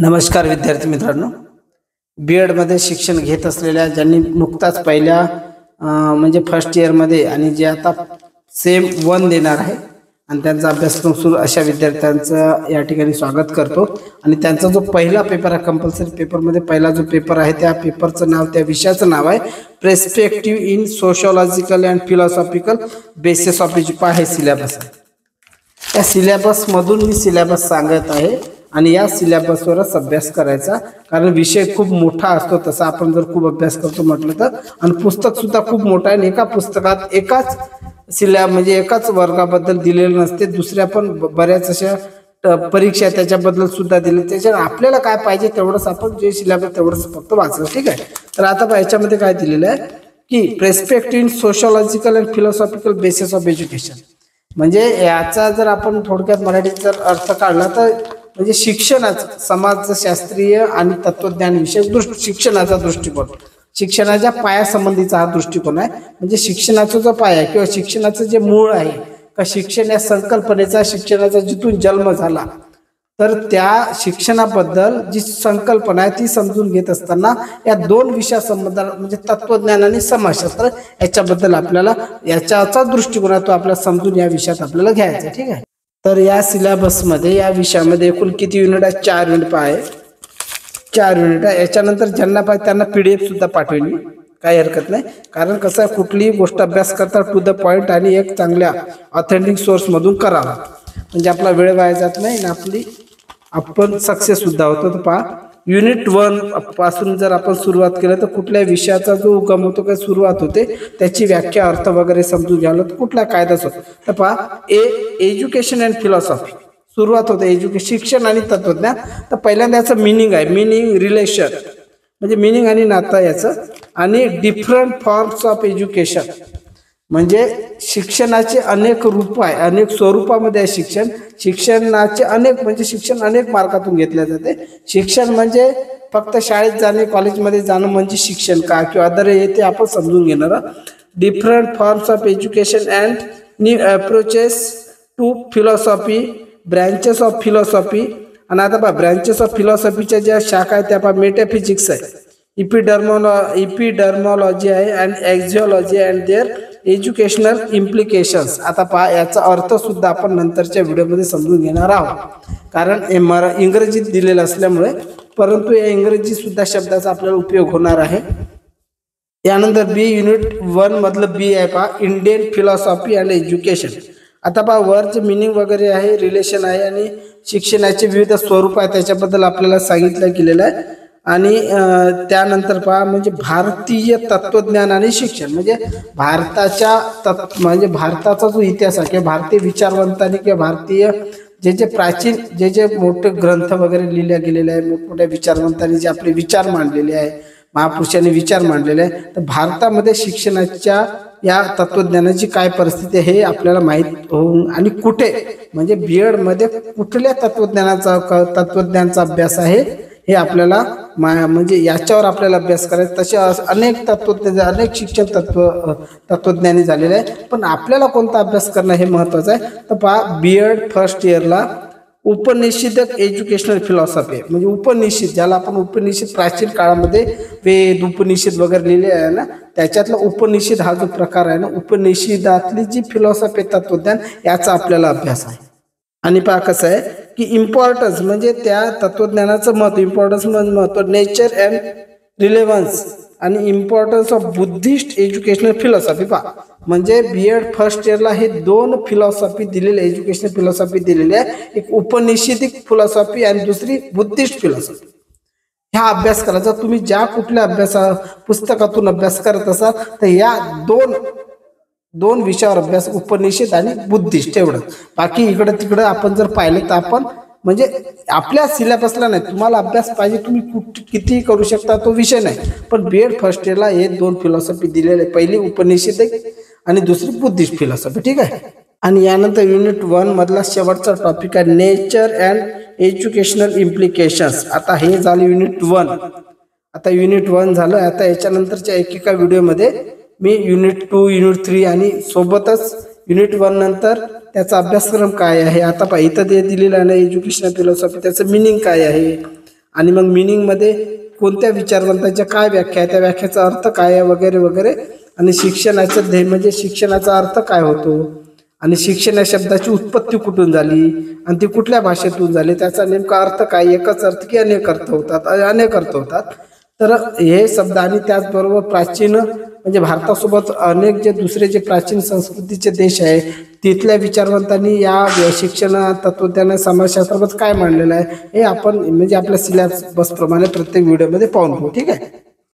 नमस्कार विद्यार्थी मित्रांनो, मध्ये शिक्षण घेत असलेल्या ज्यांनी नुकताच पहिल्या म्हणजे फर्स्ट इयरमध्ये आणि जे आता सेम 1 देणार आहे आणि त्यांचा अभ्यासक्रम सुरू अशा विद्यार्थ्यांचं या ठिकाणी स्वागत करतो। आणि त्यांचा जो पहिला पेपर आहे कंपल्सरी पेपरमध्ये पहिला जो पेपर आहे त्या पेपरचं नाव, त्या विषयाचं नाव आहे perspective in sociological and philosophical basis of education हे सिलेबस आहे। या सिलेबसमधून मी सिलेबस सांगत आहे आणि या सिलेबसवरच अभ्यास करायचा, कारण विषय खूप मोठा असतो। तसा आपण जर खूप अभ्यास करतो म्हटलं तर, आणि पुस्तक सुद्धा खूप मोठा आहे। एका पुस्तकात एकाच म्हणजे एकाच वर्गाबद्दल दिलेलं नसते, दुसऱ्या पण बऱ्याच अशा परीक्षा त्याच्याबद्दल सुद्धा दिले। त्याच्यात आपल्याला काय पाहिजे तेवढंच आपण जे सिलेबस तेवढंच फक्त वाचलं, ठीक आहे। तर आता याच्यामध्ये काय दिलेलं आहे की perspective in sociological and philosophical basis of education, म्हणजे याचा जर आपण थोडक्यात मराठीत जर अर्थ काढला तर म्हणजे शिक्षणाचा समाजशास्त्रीय आणि तत्वज्ञान विषयक शिक्षणाचा दृष्टिकोन, शिक्षणाच्या पायासंबंधीचा हा दृष्टिकोन आहे। म्हणजे शिक्षणाचा जो पाया किंवा शिक्षणाचं जे मूळ आहे का, शिक्षण या संकल्पनेचा, शिक्षणाचा जिथून जन्म झाला तर त्या शिक्षणाबद्दल जी संकल्पना आहे ती समजून घेत असताना या 2 विषयासंबंधात म्हणजे तत्वज्ञान आणि समाजशास्त्र याच्याबद्दल आपल्याला याचा दृष्टिकोन आहे तो आपल्याला समजून या विषयात आपल्याला घ्यायचा, ठीक आहे। तर या सिलेबसमध्ये या विषयामध्ये एकूण किती युनिट आहे? 4 युनिट आहे, 4 युनिट आहे। याच्यानंतर ज्यांना पाहिजे त्यांना PDF सुद्धा पाठवेल मी, काही हरकत नाही। कारण कसं आहे, कुठलीही गोष्ट अभ्यास करता टू द पॉइंट आणि एक चांगल्या ऑथेंटिक सोर्समधून करावा, म्हणजे आपला वेळ वाया जात नाही आणि आपण सक्सेस सुद्धा होतो। तर पहा, युनिट 1 पासून जर आपण सुरुवात केलं तर कुठल्या विषयाचा जो उगम होतो, काय सुरुवात होते, त्याची व्याख्या, अर्थ वगैरे समजून घ्यायला तर कुठला कायदा असतो। तर पहा, एज्युकेशन अँड फिलॉसॉफी सुरुवात होते, एज्युकेशन शिक्षण आणि तत्वज्ञान। तर पहिल्यांदा याचं मिनिंग आहे, मिनिंग रिलेशन म्हणजे मिनिंग आणि नातं याचं, आणि डिफरंट फॉर्म्स ऑफ एज्युकेशन म्हणजे शिक्षणाचे अनेक रूप आहे, अनेक स्वरूपामध्ये आहे शिक्षण। शिक्षणाचे अनेक म्हणजे शिक्षण अनेक मार्गातून घेतले जाते। शिक्षण म्हणजे फक्त शाळेत जाणे, कॉलेजमध्ये जाणं म्हणजे शिक्षण का, किंवा अदर येते आपण समजून घेणार। Different forms of education and new approaches to philosophy, branches of philosophy. आणि आता पहा, ब्रँचेस ऑफ फिलॉसॉफीच्या ज्या शाखा आहेत त्या पहा, मेटाफिजिक्स आहे, इपिडर्मॉलॉजी आहे and axiology and their educational implications. आता पहा, याचा अर्थ सुद्धा आपण नंतरच्या व्हिडिओमध्ये समजून घेणार आहोत, कारण इंग्रजीत दिलेलं असल्यामुळे, परंतु या इंग्रजी सुद्धा शब्दाचा आपल्याला उपयोग होणार आहे। यानंतर बी युनिट 1 मधलं बी आहे पहा, इंडियन फिलॉसॉफी अँड एज्युकेशन। आता पहा, वरचे मिनिंग वगैरे आहे, रिलेशन आहे आणि शिक्षणाचे विविध स्वरूप आहे त्याच्याबद्दल आपल्याला सांगितलं गेलेलं आहे। आणि त्यानंतर पहा, म्हणजे भारतीय तत्वज्ञान आणि शिक्षण म्हणजे म्हणजे भारताचा जो इतिहास आहे किंवा भारतीय विचारवंतांनी किंवा भारतीय जे प्राचीन जे मोठे ग्रंथ वगैरे लिहिले गेलेले आहे, मोठमोठ्या विचारवंतांनी जे आपले विचार मांडलेले आहे, महापुरुषांनी विचार मांडलेले आहे, तर भारतामध्ये शिक्षणाच्या या तत्वज्ञानाची काय परिस्थिती हे आपल्याला माहीत होऊन, आणि कुठे म्हणजे मध्ये कुठल्या तत्वज्ञानाचा अभ्यास आहे हे आपल्याला म्हणजे याच्यावर आपल्याला अभ्यास करायचा। तसे अनेक तत्वज्ञ, अनेक शिक्षण तत्वज्ञानी झालेले आहे, पण आपल्याला कोणता अभ्यास करणं हे महत्त्वाचं आहे। तर पहा, BEd फर्स्ट इयरला उपनिषदक एज्युकेशनल फिलॉसॉफी म्हणजे उपनिषद, ज्याला आपण उपनिषद प्राचीन काळामध्ये वेद उपनिषद वगैरे लिहिले आहे ना, त्याच्यातला उपनिषद हा जो प्रकार आहे ना, उपनिषदातली जी फिलॉसॉफी तत्वज्ञान याचा आपल्याला अभ्यास आहे। आणि पहा कसं आहे की इम्पॉर्टन्स म्हणजे त्या तत्वज्ञानाचं महत्व, इम्पॉर्टन्स महत्व, नेचर अँड रिलेव्हन्स आणि importance of Buddhist educational philosophy. पहा, म्हणजे BEd फर्स्ट इयरला हे 2 फिलॉसॉफी दिलेले, एज्युकेशनल फिलॉसॉफी दिलेली आहे, एक उपनिषदिक फिलॉसॉफी आणि दुसरी बुद्धिस्ट फिलॉसॉफी। ह्या अभ्यास करायचा तुम्ही ज्या कुठल्या पुस्तकातून अभ्यास करत असाल तर या दोन विषयावर अभ्यास, उपनिषद आणि बुद्धिस्ट एवढं। बाकी इकडं तिकडं आपण जर पाहिलं तर आपण म्हणजे आपल्या सिलेबसला नाही, तुम्हाला अभ्यास पाहिजे तुम्ही कितीही करू शकता, तो विषय नाही। पण BEd फर्स्ट इयरला हे 2 फिलॉसॉफी दिलेले, पहिली उपनिषदिक आणि दुसरी बुद्धिस्ट फिलॉसॉफी, ठीक आहे। आणि यानंतर युनिट 1 मधला शेवटचा टॉपिक आहे नेचर अँड एज्युकेशनल इम्प्लिकेशन्स। आता हे झालं युनिट 1, आता युनिट 1 झालं। आता याच्यानंतरच्या एकेका व्हिडिओमध्ये मी युनिट 2, युनिट 3 आणि सोबतच युनिट 1 नंतर त्याचा अभ्यासक्रम काय आहे, आता पहा इथं ते दिलेलं आहे एज्युकेशनल फिलॉसॉफी, त्याचं मिनिंग काय आहे, आणि मग मिनिंगमध्ये कोणत्या विचारवंतांच्या काय व्याख्या आहे, त्या व्याख्याचा अर्थ काय आहे वगैरे वगैरे, आणि शिक्षणाचं ध्येय म्हणजे शिक्षणाचा अर्थ काय होतो, आणि शिक्षण या शब्दाची उत्पत्ती कुठून झाली आणि ती कुठल्या भाषेतून झाली, त्याचा नेमका अर्थ काय, एकच अर्थ की अनेक अर्थ होतात, अनेक अर्थ होतात. तर हे शब्द आणि त्याचबरोबर प्राचीन म्हणजे भारतासोबत अनेक जे दुसरे जे प्राचीन संस्कृतीचे देश आहे तिथल्या विचारवंतांनी या शिक्षण तत्वज्ञान समाजशास्त्राबद्दल काय मांडलेलं आहे हे आपण म्हणजे आपल्या सिलेबस प्रमाणे प्रत्येक व्हिडिओमध्ये पाहून घेऊ. ठीक आहे.